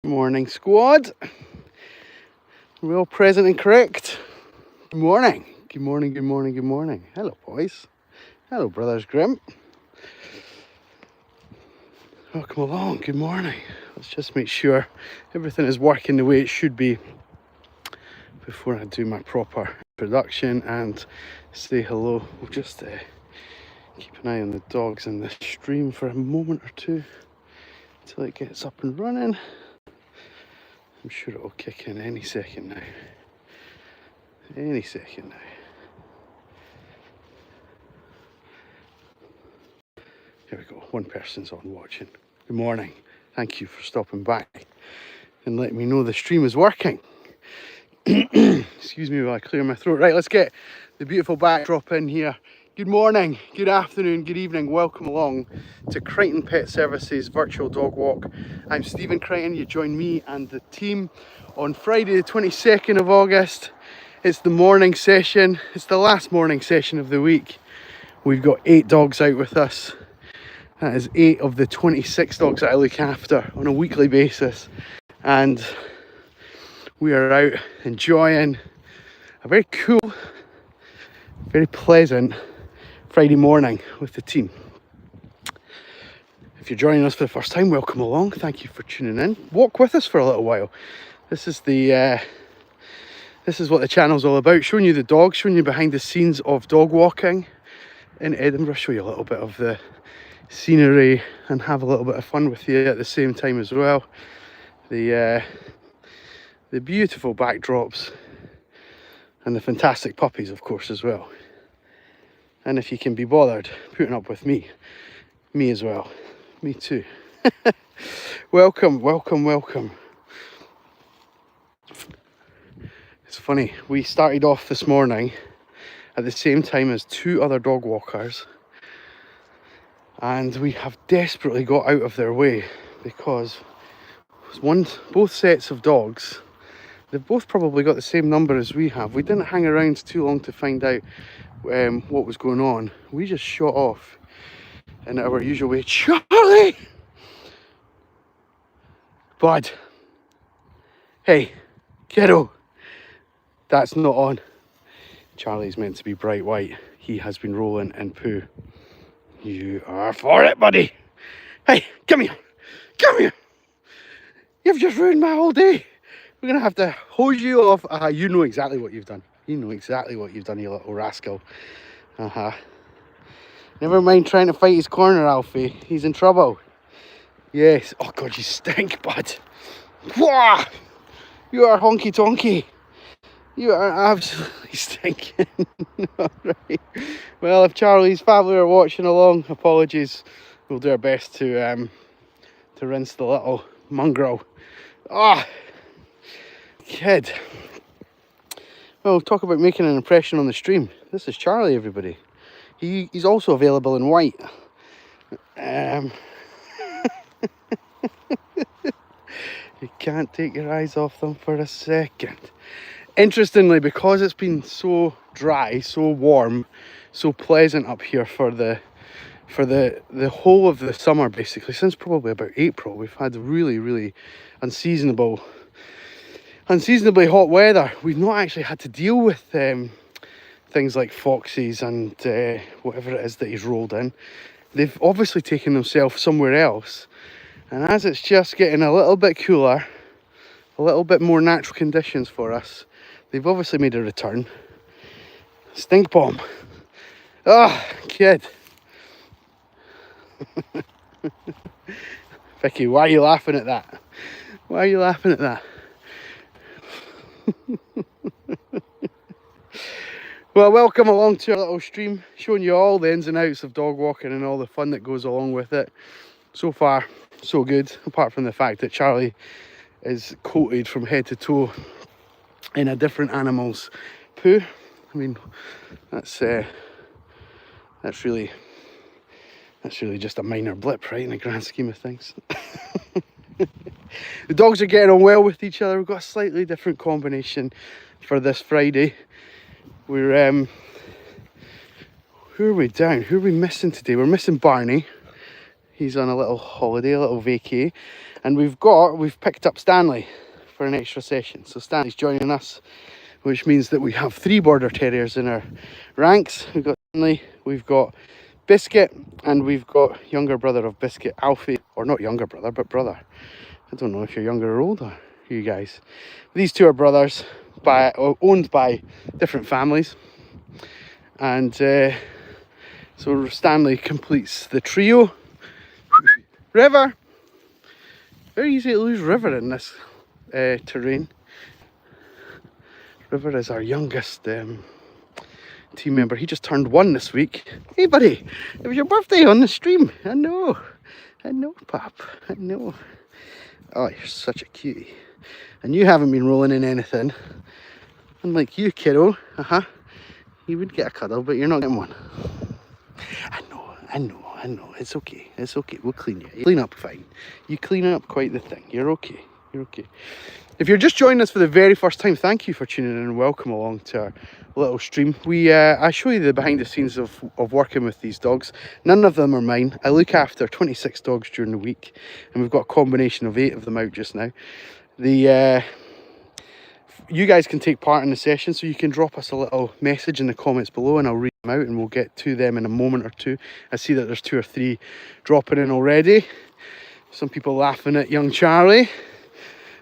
Morning, squad. We're all present and correct. Good morning. Good morning, good morning, good morning. Hello, boys. Hello, Brothers Grim. Welcome along. Good morning. Let's just make sure everything is working the way it should be before I do my proper introduction and say hello. We'll just keep an eye on the dogs in the stream for a moment or two until it gets up and running. I'm sure it will kick in any second now. Any second now. Here we go. One person's on watching. Good morning. Thank you for stopping by and letting me know the stream is working. Excuse me while I clear my throat. Right, let's get the beautiful backdrop in here. Good morning, good afternoon, good evening. Welcome along to Crighton Pet Services Virtual Dog Walk. I'm Stephen Crighton. You join me and the team on Friday the 22nd of August. It's the morning session. It's the last morning session of the week. We've got 8 dogs out with us. That is 8 of the 26 dogs that I look after on a weekly basis. And we are out enjoying a very cool, very pleasant Friday morning with the team. If you're joining us for the first time, welcome along. Thank you for tuning in. Walk with us for a little while. This is what the channel's all about, showing you the dogs, showing you behind the scenes of dog walking in Edinburgh, show you a little bit of the scenery and have a little bit of fun with you at the same time as well. The beautiful backdrops and the fantastic puppies, of course, as well. And if you can be bothered putting up with me as well, me too. Welcome, welcome, welcome. It's funny, we started off this morning at the same time as 2 other dog walkers, and we have desperately got out of their way because both sets of dogs, they've both probably got the same number as we have. We didn't hang around too long to find out what was going on. We just shot off in our usual way. Charlie! Bud! Hey, kiddo! That's not on. Charlie's meant to be bright white. He has been rolling in poo. You are for it, buddy! Hey, come here! Come here! You've just ruined my whole day! We're going to have to hose you off. You know exactly what you've done. You know exactly what you've done, you little rascal. Never mind trying to fight his corner, Alfie. He's in trouble. Yes. Oh, God, you stink, bud. Wah! You are honky tonky. You are absolutely stinking. Alright. Well, if Charlie's family are watching along, apologies. We'll do our best to rinse the little mongrel. Kid. Well, talk about making an impression on the stream. This is Charlie, everybody. He's also available in white. You can't take your eyes off them for a second. Interestingly, because it's been so dry, so warm, so pleasant up here for the whole of the summer, basically, since probably about April, we've had really unseasonably hot weather. We've not actually had to deal with things like foxes and whatever it is that he's rolled in. They've obviously taken themselves somewhere else, and as it's just getting a little bit cooler, a little bit more natural conditions for us, they've obviously made a return. Stink bomb. Kid. Vicky, why are you laughing at that? Why are you laughing at that? Well, welcome along to our little stream, showing you all the ins and outs of dog walking and all the fun that goes along with it. So far, so good, apart from the fact that Charlie is coated from head to toe in a different animal's poo. I mean, that's really just a minor blip, right, in the grand scheme of things. The dogs are getting on well with each other. We've got a slightly different combination for this Friday. We're who are we down? Who are we missing today? We're missing Barney. He's on a little holiday, a little vacay. And we've picked up Stanley for an extra session. So Stanley's joining us, which means that we have 3 border terriers in our ranks. We've got Stanley, we've got Biscuit, and we've got younger brother of Biscuit, Alfie, or not younger brother, but brother. I don't know if you're younger or older, you guys. These 2 are brothers, owned by different families. And so Stanley completes the trio. River! Very easy to lose River in this terrain. River is our youngest team member. He just turned 1 this week. Hey buddy, it was your birthday on the stream. I know, pap, I know. Oh, you're such a cutie. And you haven't been rolling in anything. Unlike you, kiddo. You would get a cuddle, but you're not getting one. I know. It's okay. We'll clean you. You clean up fine. You clean up quite the thing. You're okay. If you're just joining us for the very first time, thank you for tuning in and welcome along to our little stream. I show you the behind the scenes of working with these dogs. None of them are mine. I look after 26 dogs during the week, and we've got a combination of 8 of them out just now. You guys can take part in the session, so you can drop us a little message in the comments below and I'll read them out and we'll get to them in a moment or two. I see that there's 2 or 3 dropping in already. Some people laughing at young Charlie.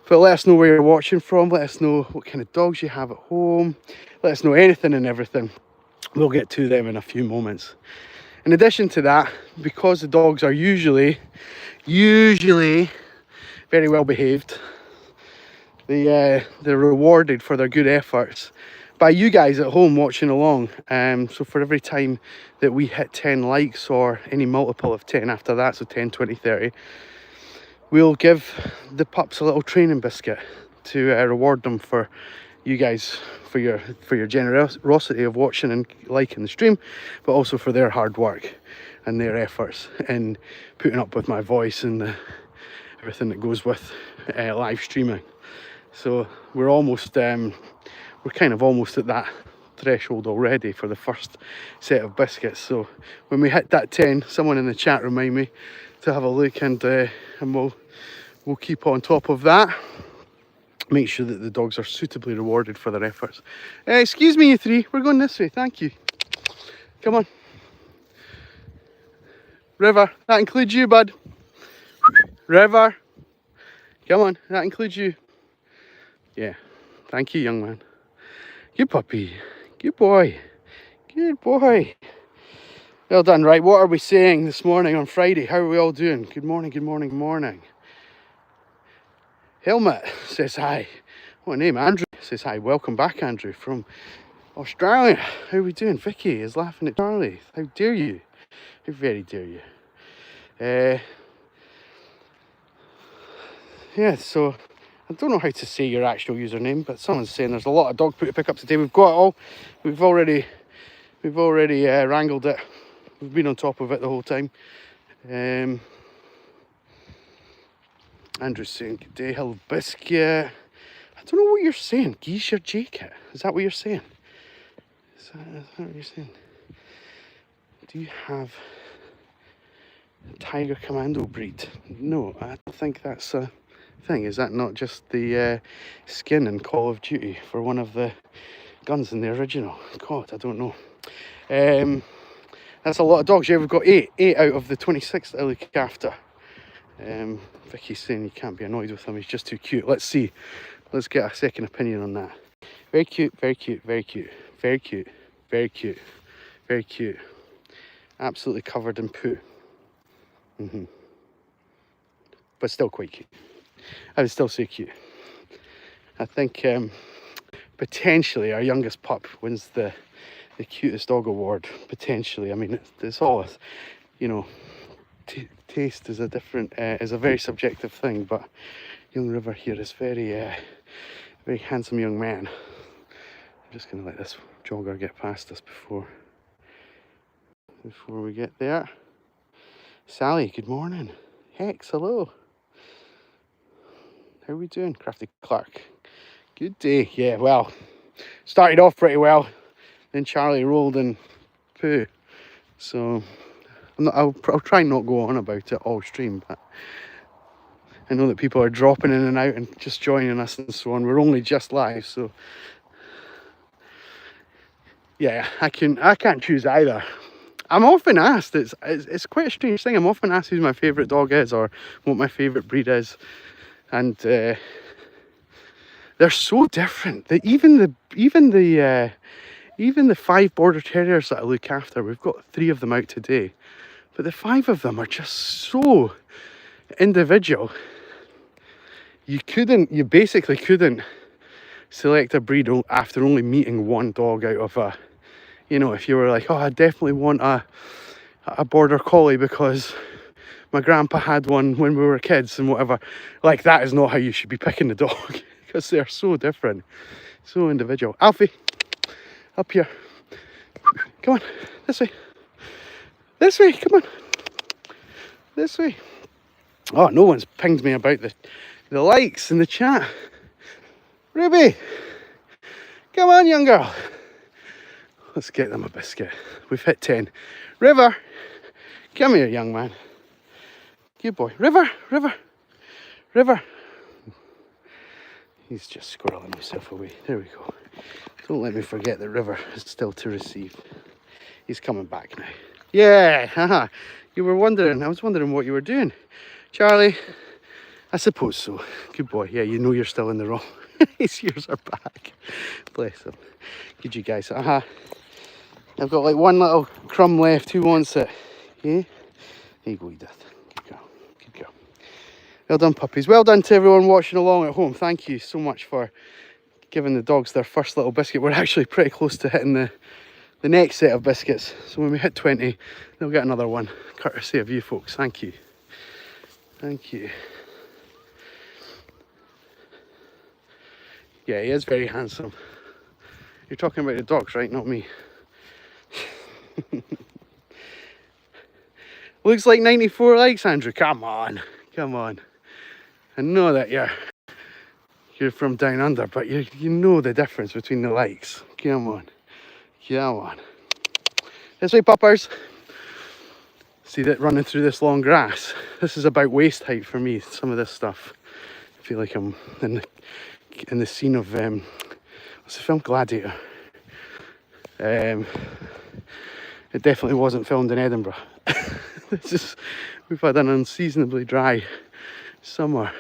But let us know where you're watching from. Let us know what kind of dogs you have at home. Let us know anything and everything. We'll get to them in a few moments. In addition to that, because the dogs are usually very well behaved, they're rewarded for their good efforts by you guys at home watching along. So for every time that we hit 10 likes or any multiple of 10 after that, so 10, 20, 30, we'll give the pups a little training biscuit to reward them for you guys, for your generosity of watching and liking the stream, but also for their hard work and their efforts in putting up with my voice and everything that goes with live streaming. So we're kind of almost at that threshold already for the first set of biscuits. So when we hit that 10, someone in the chat remind me to have a look, and we'll keep on top of that. Make sure that the dogs are suitably rewarded for their efforts. Excuse me, you 3, we're going this way, thank you. Come on. River, that includes you, bud. River, come on, that includes you. Yeah, thank you, young man. Good puppy, good boy. Well done. Right, what are we saying this morning on Friday? How are we all doing? Good morning. Helmet says hi. What a name. Andrew says hi. Welcome back, Andrew, from Australia. How are we doing? Vicky is laughing at Charlie. How dare you? How very dare you? Yeah, so I don't know how to say your actual username, but someone's saying there's a lot of dog poo to pick up today. We've got it all. We've already wrangled it. We've been on top of it the whole time. Andrew's saying good day. Hello, Biscuit. I don't know what you're saying. Geese your jacket. Is that what you're saying? Is that what you're saying? Do you have a Tiger Commando breed? No, I don't think that's a thing. Is that not just the skin in Call of Duty for one of the guns in the original? God, I don't know. That's a lot of dogs. Yeah, we've got 8 out of the 26 that I look after. Vicky's saying you can't be annoyed with him, he's just too cute. Let's see. Let's get a second opinion on that. Very cute. Absolutely covered in poo. But still quite cute. I would still say cute. I think potentially our youngest pup wins the cutest dog award. Potentially. I mean, it's all, you know, taste is is a very subjective thing, but young River here is very handsome young man. I'm just going to let this jogger get past us before we get there. Sally, good morning. Hex, hello. How are we doing? Crafty Clark. Good day. Yeah, well, started off pretty well. Then Charlie rolled in poo. So I'll try and not go on about it all stream, but I know that people are dropping in and out and just joining us and so on. We're only just live, so yeah, I can't choose either. I'm often asked, it's quite a strange thing, I'm often asked who my favourite dog is or what my favourite breed is, and they're so different. That even the 5 border terriers that I look after, we've got 3 of them out today, but the 5 of them are just so individual. You basically couldn't select a breed after only meeting one dog out of a, you know, if you were like, oh, I definitely want a border collie because my grandpa had one when we were kids and whatever. Like, that is not how you should be picking the dog because they're so different, so individual. Alfie, up here. Come on, this way. This way, come on. This way. Oh, no one's pinged me about the likes in the chat. Ruby, come on, young girl. Let's get them a biscuit. We've hit 10. River, come here, young man. Good boy. River. He's just squirreling himself away. There we go. Don't let me forget that River is still to receive. He's coming back now. Yeah, haha. You were wondering, I was wondering what you were doing. Charlie, I suppose so. Good boy. Yeah, you know you're still in the wrong. His ears are back. Bless him. Good you guys. I've got like one little crumb left. Who wants it? Yeah? Here you go, Edith. Good girl. Good girl. Well done, puppies. Well done to everyone watching along at home. Thank you so much for giving the dogs their first little biscuit. We're actually pretty close to hitting the next set of biscuits. So when we hit 20, they'll get another one. Courtesy of you folks. Thank you. Thank you. Yeah, he is very handsome. You're talking about the dogs, right? Not me. Looks like 94 likes, Andrew. Come on. Come on. I know that you're from down under, but you know the difference between the likes. Come on. Come on. This way, puppers. See that running through this long grass? This is about waist height for me, some of this stuff. I feel like I'm in the scene of, what's the film? Gladiator. It definitely wasn't filmed in Edinburgh. We've had an unseasonably dry summer.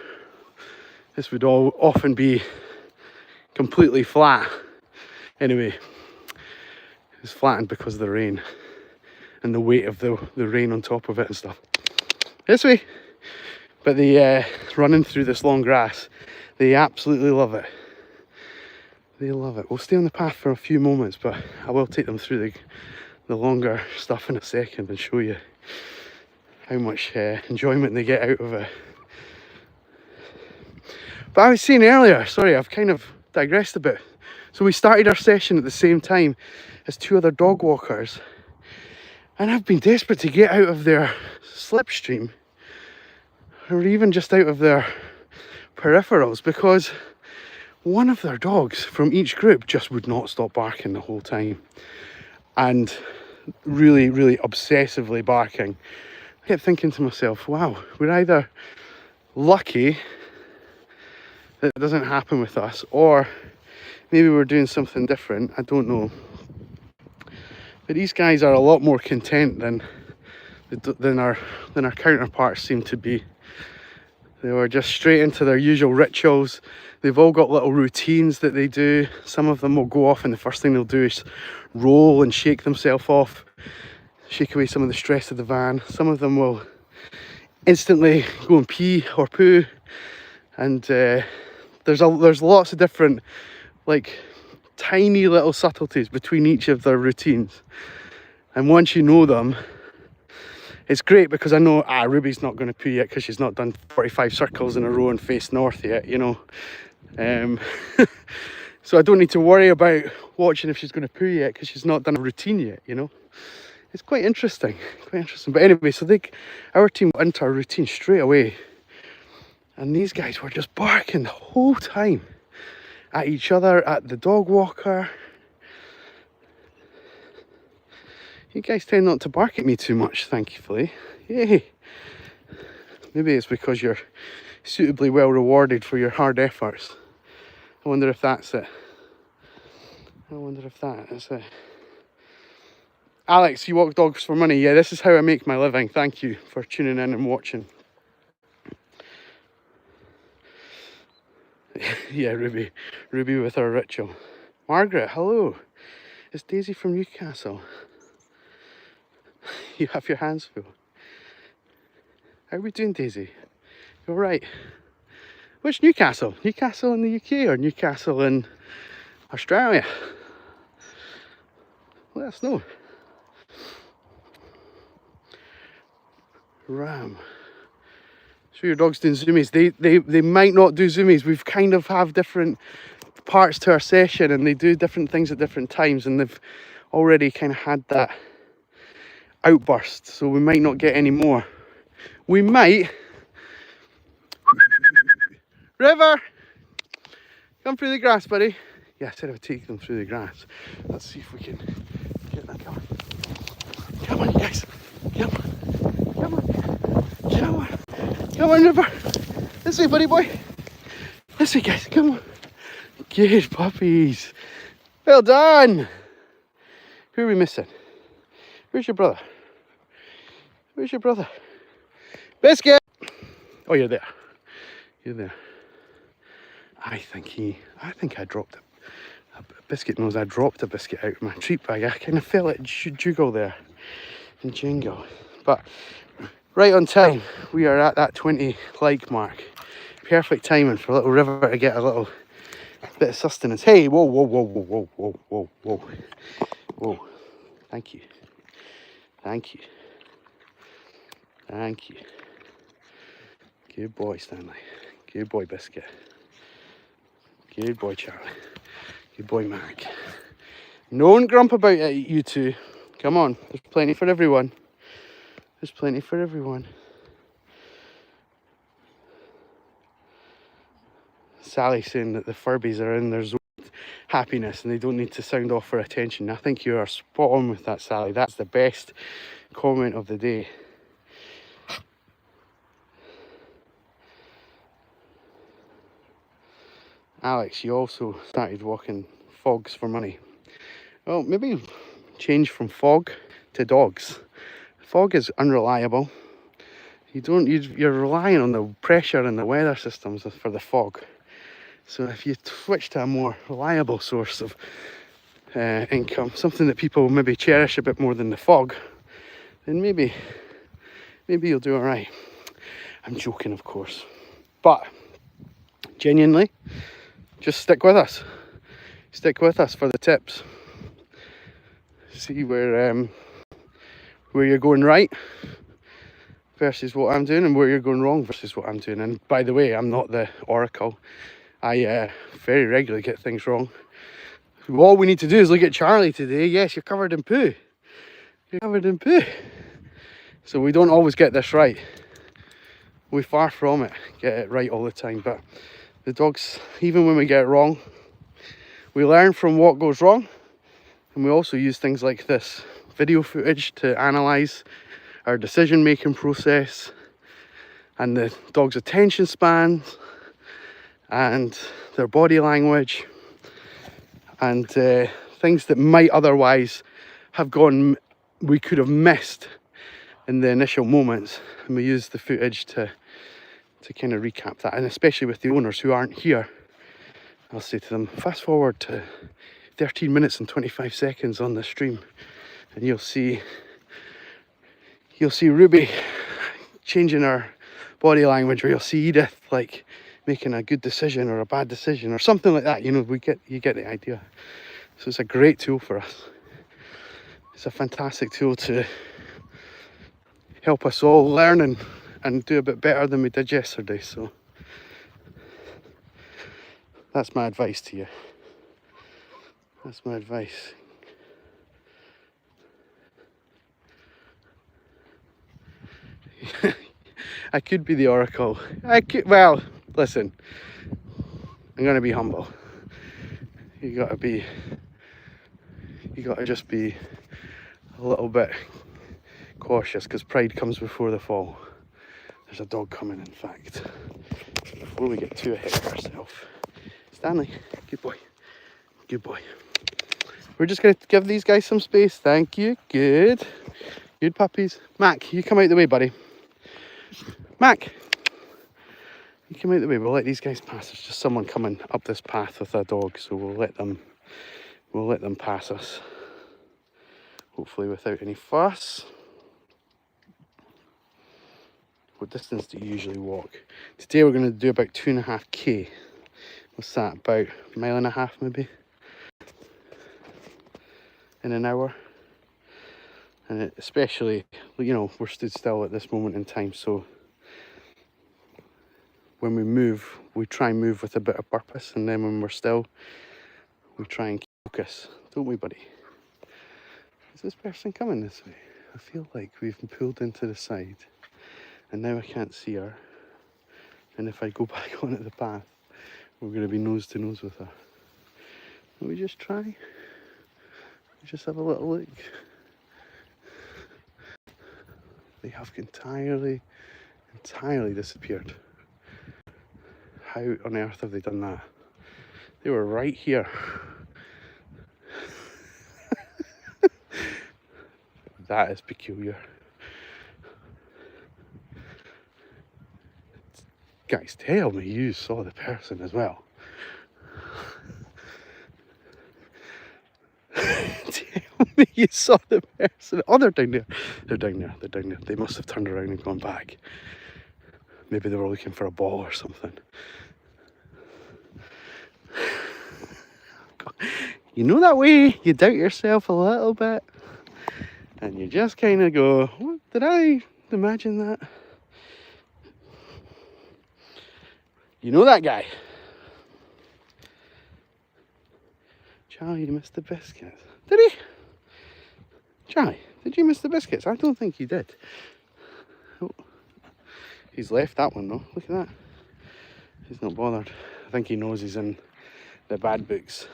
This would often be completely flat. Anyway, it's flattened because of the rain and the weight of the rain on top of it and stuff. This way. But the running through this long grass, they absolutely love it. They love it. We'll stay on the path for a few moments, but I will take them through the longer stuff in a second and show you how much enjoyment they get out of it. But I was saying earlier, sorry, I've kind of digressed a bit. So we started our session at the same time as 2 other dog walkers. And I've been desperate to get out of their slipstream, or even just out of their peripherals, because one of their dogs from each group just would not stop barking the whole time. And really, really obsessively barking. I kept thinking to myself, wow, we're either lucky that it doesn't happen with us, or maybe we're doing something different. I don't know. But these guys are a lot more content than our counterparts seem to be. They were just straight into their usual rituals. They've all got little routines that they do. Some of them will go off and the first thing they'll do is roll and shake themselves off, shake away some of the stress of the van. Some of them will instantly go and pee or poo. And there's lots of different, like, tiny little subtleties between each of their routines. And once you know them, it's great because I know, Ruby's not going to poo yet because she's not done 45 circles in a row and faced north yet, you know. So I don't need to worry about watching if she's going to poo yet because she's not done a routine yet, you know. It's quite interesting. But anyway, so our team went into our routine straight away. And these guys were just barking the whole time at each other, at the dog walker. You guys tend not to bark at me too much, thankfully. Yay! Maybe it's because you're suitably well rewarded for your hard efforts. I wonder if that's it. I wonder if that is it. Alex, you walk dogs for money. Yeah, this is how I make my living. Thank you for tuning in and watching. Yeah, Ruby with her ritual. Margaret, hello. It's Daisy from Newcastle. You have your hands full. How are we doing, Daisy? You all right? Which Newcastle? Newcastle in the UK or Newcastle in Australia? Let us know. Ram. So your dog's doing zoomies. They might not do zoomies. We've kind of have different parts to our session and they do different things at different times, and they've already kind of had that outburst, so we might not get any more. We might. River, come through the grass, buddy. Yeah, I said I would take them through the grass. Let's see if we can get that going. Come on, guys. Come on. Come on. Come on. Come on, River. This way, buddy boy. This way, guys. Come on. Good puppies. Well done. Who are we missing? Where's your brother? Where's your brother? Biscuit! Oh, you're there. You're there. I think I dropped a Biscuit knows I dropped a biscuit out of my treat bag. I kind of felt it jiggle there and jingle. But right on time, we are at that 20 like mark. Perfect timing for a little River to get a little bit of sustenance. Hey, whoa, whoa, whoa, whoa, whoa, whoa, whoa, whoa. Whoa. Thank you. Thank you. Thank you. Good boy, Stanley. Good boy, Biscuit. Good boy, Charlie. Good boy, Mac. Don't grump about it, you two. Come on, there's plenty for everyone. There's plenty for everyone. Sally's saying that the Furbies are in their zone of happiness and they don't need to sound off for attention. I think you are spot on with that, Sally. That's the best comment of the day. Alex, you also started walking fogs for money. Well, maybe change from fog to dogs. Fog is unreliable. You're relying on the pressure and the weather systems for the fog. So if you switch to a more reliable source of income, something that people maybe cherish a bit more than the fog, then maybe you'll do all right. I'm joking, of course, but genuinely, just stick with us. Stick with us for the tips. See where you're going right versus what I'm doing, and where you're going wrong versus what I'm doing. And by the way, I'm not the oracle. I very regularly get things wrong. All we need to do is look at Charlie today. Yes, you're covered in poo. You're covered in poo. So we don't always get this right. We far from it get it right all the time. But the dogs, even when we get it wrong, we learn from what goes wrong. And we also use things like this video footage to analyse our decision making process and the dog's attention spans and their body language and things that might otherwise have gone, we could have missed in the initial moments. And we use the footage to kind of recap that, and especially with the owners who aren't here, I'll say to them, fast forward to 13 minutes and 25 seconds on the stream and you'll see Ruby changing her body language, or you'll see Edith like making a good decision or a bad decision or something like that. You know, you get the idea. So it's a great tool for us. It's a fantastic tool to help us all learn and do a bit better than we did yesterday. So that's my advice to you. That's my advice. I could be the oracle. Well, listen, I'm going to be humble. You got to just be a little bit cautious because pride comes before the fall. There's a dog coming, in fact. Before we get too ahead of ourselves. Stanley, good boy. Good boy. We're just going to give these guys some space. Thank you. Good. Good puppies. Mac, you come out the way, buddy. Mac, you come out the way. We'll let these guys pass. There's just someone coming up this path with a dog, so we'll let them pass us. Hopefully without any fuss. What distance do you usually walk? Today we're going to do about 2.5k. What's that, about a mile and a half maybe? In an hour. And especially, you know, we're stood still at this moment in time, so when we move, we try and move with a bit of purpose, and then when we're still, we try and focus, don't we, buddy? Is this person coming this way? I feel like we've been pulled into the side, and now I can't see her, and if I go back onto the path, we're going to be nose to nose with her. Can we just try? Just have a little look. They have entirely disappeared. How on earth have they done that? They were right here. That is peculiar. Guys, tell me you saw the person as well. Tell me you saw the person. Oh, they're down there. They're down there. They're down there. They must have turned around and gone back. Maybe they were looking for a ball or something. You know that way you doubt yourself a little bit, and you just kind of go, what, did I imagine that? You know that guy. Charlie, you missed the biscuits. Did he? Charlie, did you miss the biscuits? I don't think you did. Oh, he's left that one though. Look at that. He's not bothered. I think he knows he's in the bad books.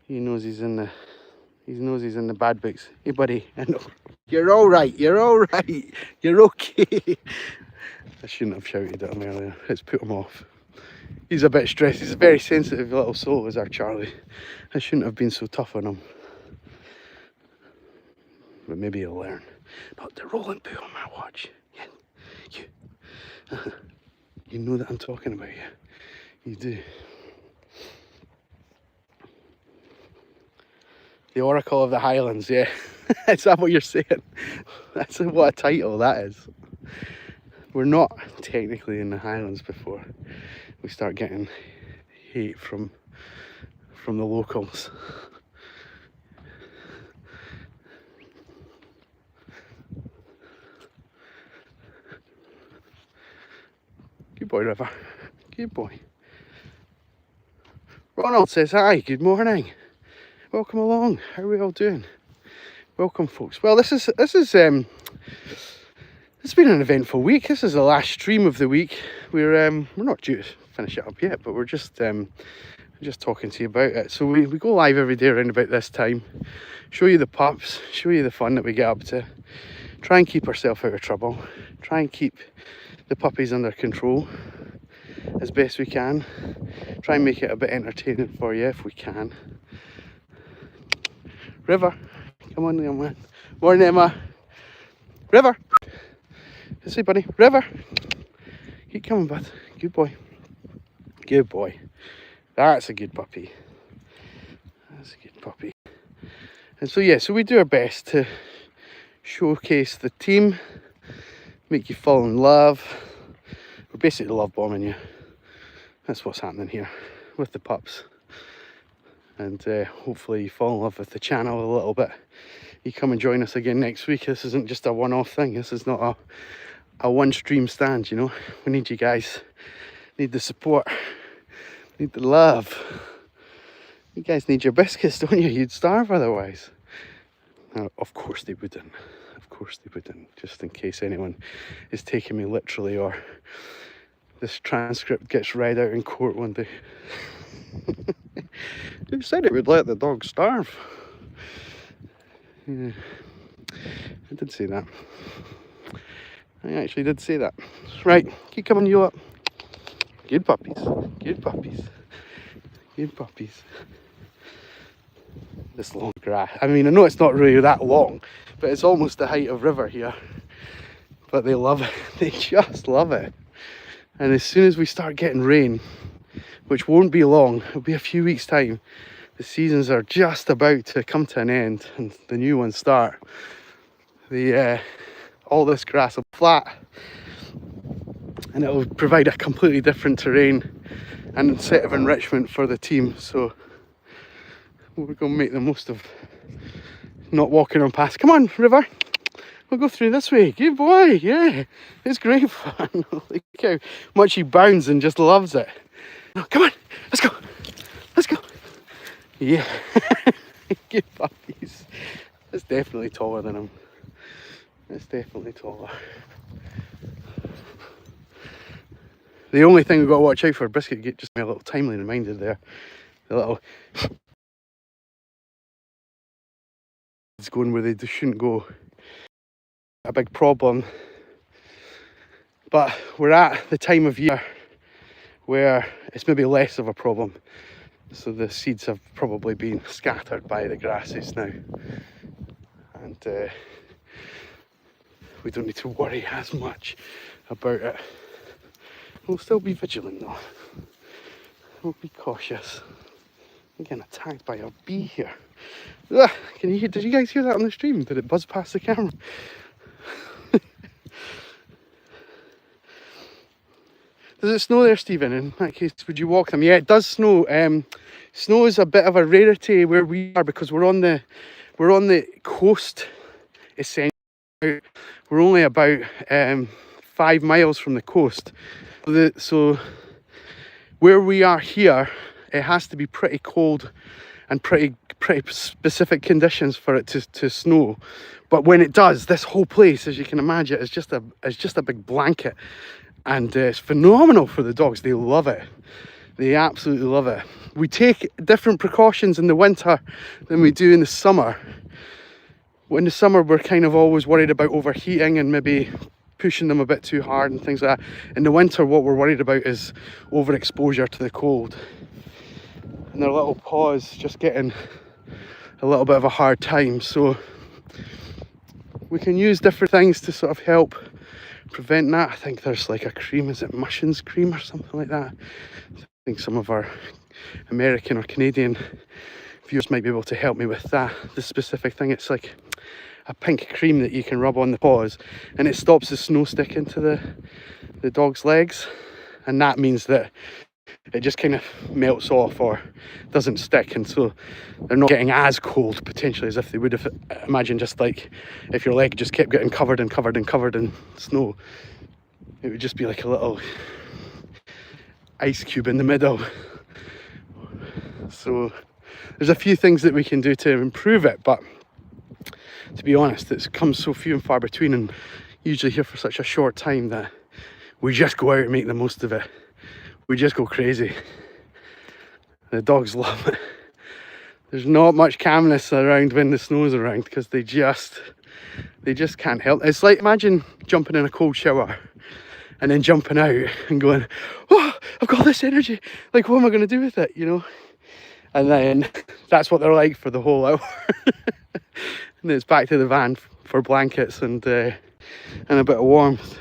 He knows he's in the bad books. Hey buddy, I know. You're all right. You're all right. You're okay. I shouldn't have shouted at him earlier. It's put him off. He's a bit stressed. He's a very sensitive little soul, is our Charlie. I shouldn't have been so tough on him. But maybe he'll learn. Not the rolling poo on my watch. Yeah, you. You know that I'm talking about you. You do. The Oracle of the Highlands, yeah. Is that what you're saying? That's what a title that is. We're not technically in the Highlands before we start getting hate from the locals. Good boy, River. Good boy. Ronald says hi, good morning. Welcome along. How are we all doing? Welcome, folks. Well, this is it's been an eventful week. This is the last stream of the week. We're not due to finish it up yet, but we're just talking to you about it. So we go live every day around about this time, show you the pups, show you the fun that we get up to, try and keep ourselves out of trouble, try and keep the puppies under control as best we can, try and make it a bit entertaining for you if we can. River, come on, young man. Morning, Emma. River. Say, buddy. River. Keep coming, bud. Good boy. Good boy. That's a good puppy. That's a good puppy. And so, yeah, so we do our best to showcase the team, make you fall in love. We're basically love bombing you. That's what's happening here with the pups. And hopefully you fall in love with the channel a little bit. You come and join us again next week. This isn't just a one-off thing. This is not a one stream stand, you know. We need you guys. Need the support. Need the love. You guys need your biscuits, don't you? You'd starve otherwise. Now, of course they wouldn't. Of course they wouldn't. Just in case anyone is taking me literally, or this transcript gets read out in court one day. Who said it would let the dog starve? Yeah, I did say that. I actually did say that. Right, keep coming you up. Good puppies, good puppies, good puppies. This long grass. I mean, I know it's not really that long, but it's almost the height of river here. But they love it. They just love it. And as soon as we start getting rain, which won't be long, it'll be a few weeks' time, the seasons are just about to come to an end and the new ones start. All this grass will be flat and it will provide a completely different terrain and set of enrichment for the team. So we're going to make the most of not walking on past. Come on, River. We'll go through this way. Good boy. Yeah, it's great fun. Look how much he bounds and just loves it. Come on, let's go. Let's go. Yeah. Good puppies. It's definitely taller than him. It's definitely taller. The only thing we've got to watch out for, Biscuit, get just a little timely reminder there. The little it's going where they shouldn't go. A big problem. But we're at the time of year where it's maybe less of a problem. So the seeds have probably been scattered by the grasses now. And we don't need to worry as much about it. We'll still be vigilant though. We'll be cautious. I'm getting attacked by a bee here. Ugh, did you guys hear that on the stream? Did it buzz past the camera? Does it snow there, Stephen? In that case, would you walk them? Yeah, it does snow. Snow is a bit of a rarity where we are because we're on the coast, essentially. We're only about 5 miles from the coast. So where we are here, it has to be pretty cold and pretty specific conditions for it to snow. But when it does, this whole place, as you can imagine, is just a big blanket. And it's phenomenal for the dogs. They love it. They absolutely love it. We take different precautions in the winter than we do in the summer. In the summer, we're kind of always worried about overheating and maybe pushing them a bit too hard and things like that. In the winter, what we're worried about is overexposure to the cold. And their little paws just getting a little bit of a hard time. So we can use different things to sort of help prevent that. I think there's like a cream, is it Mushins cream or something like that? I think some of our American or Canadian viewers might be able to help me with that. The specific thing, it's like a pink cream that you can rub on the paws and it stops the snow sticking to the dog's legs, and that means that it just kind of melts off or doesn't stick, and so they're not getting as cold potentially as if they would have. Imagine just like if your leg just kept getting covered and covered and covered in snow, it would just be like a little ice cube in the middle. So there's a few things that we can do to improve it, but to be honest, it's come so few and far between, and usually here for such a short time that we just go out and make the most of it. We just go crazy. The dogs love it. There's not much calmness around when the snow's around because they just can't help. It's like, imagine jumping in a cold shower and then jumping out and going, oh, I've got this energy. Like, what am I going to do with it, you know? And then that's what they're like for the whole hour. And then it's back to the van for blankets and a bit of warmth.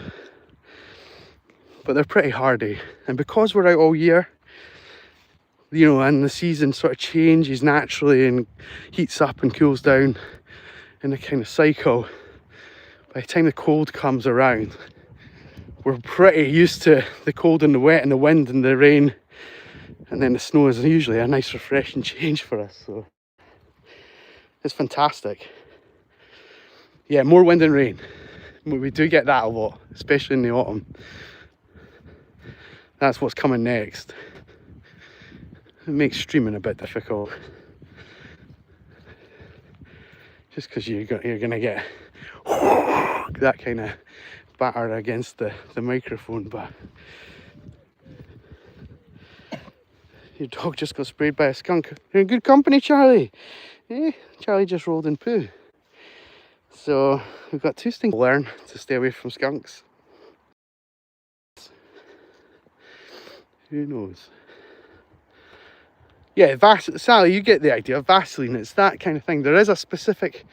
But they're pretty hardy, and because we're out all year, you know, and the season sort of changes naturally and heats up and cools down in a kind of cycle, by the time the cold comes around, we're pretty used to the cold and the wet and the wind and the rain, and then the snow is usually a nice refreshing change for us. So it's fantastic. Yeah, more wind and rain. We do get that a lot, especially in the autumn. That's what's coming next. It makes streaming a bit difficult, just because you're going to get that kind of batter against the microphone. But your dog just got sprayed by a skunk. You're in good company, Charlie. Eh? Charlie just rolled in poo. So we've got 2 things to learn to stay away from skunks. Who knows? Yeah, Sally, you get the idea. Vaseline, it's that kind of thing. There is a specific,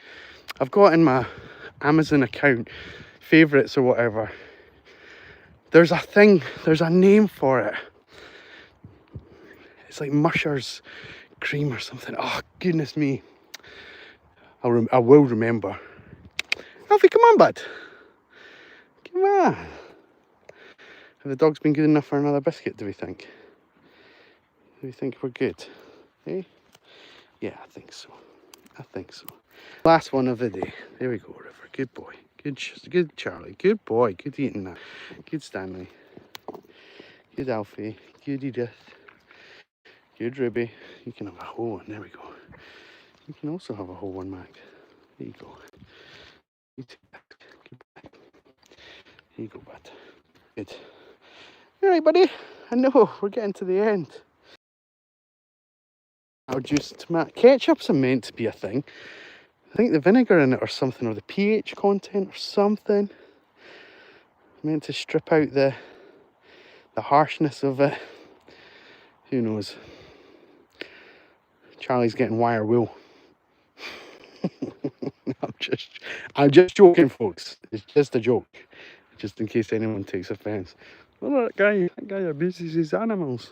I've got in my Amazon account, favourites or whatever. There's a thing, there's a name for it. It's like Musher's cream or something. Oh, goodness me. I will remember. Alfie, come on, bud. Come on. Have the dogs been good enough for another biscuit, do we think? Do we think we're good? Eh? Yeah, I think so. I think so. Last one of the day. There we go, River. Good boy. Good Charlie. Good boy. Good eating that. Good Stanley. Good Alfie. Good Edith. Good Ruby. You can have a whole one. There we go. You can also have a whole one, Mac. There you go. Here you go, bud. Good. Alright, buddy. I know, we're getting to the end. Our juice tomato ketchup's meant to be a thing. I think the vinegar in it or something, or the pH content or something. Meant to strip out the harshness of it. Who knows? Charlie's getting wire wool. I'm just joking, folks. It's just a joke. Just in case anyone takes offence. Oh, that guy abuses his animals.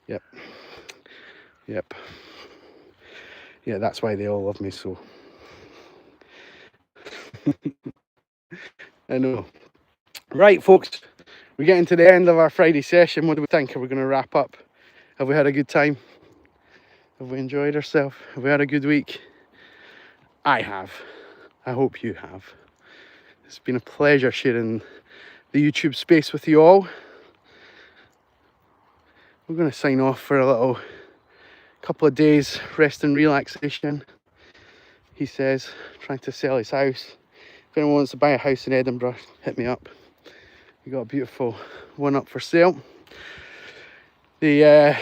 Yep. Yeah, that's why they all love me so. I know. Right, folks, we're getting to the end of our Friday session. What do we think? Are we going to wrap up? Have we had a good time? Have we enjoyed ourselves? Have we had a good week? I have. I hope you have. It's been a pleasure sharing the YouTube space with you all. We're going to sign off for a little couple of days rest and relaxation. He says, trying to sell his house. If anyone wants to buy a house in Edinburgh, hit me up. We got a beautiful one up for sale. We're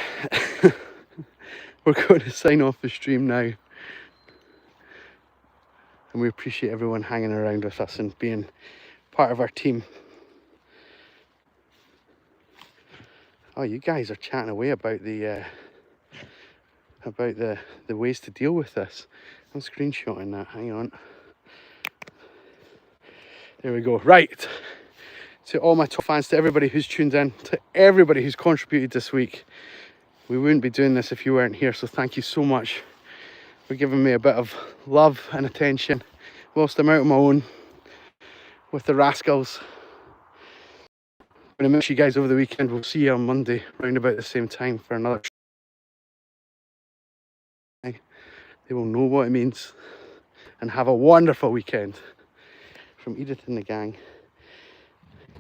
going to sign off the stream now. And we appreciate everyone hanging around with us and being part of our team. Oh, you guys are chatting away about the ways to deal with this. I'm screenshotting that. Hang on. There we go. Right. To all my top fans, to everybody who's tuned in, to everybody who's contributed this week. We wouldn't be doing this if you weren't here, so thank you so much for giving me a bit of love and attention whilst I'm out on my own with the rascals. I'm going to miss you guys over the weekend. We'll see you on Monday round about the same time for another. They will know what it means. And have a wonderful weekend. From Edith and the gang.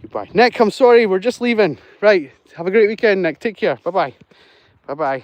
Goodbye. Nick, I'm sorry, we're just leaving. Right, have a great weekend, Nick. Take care. Bye-bye. Bye-bye.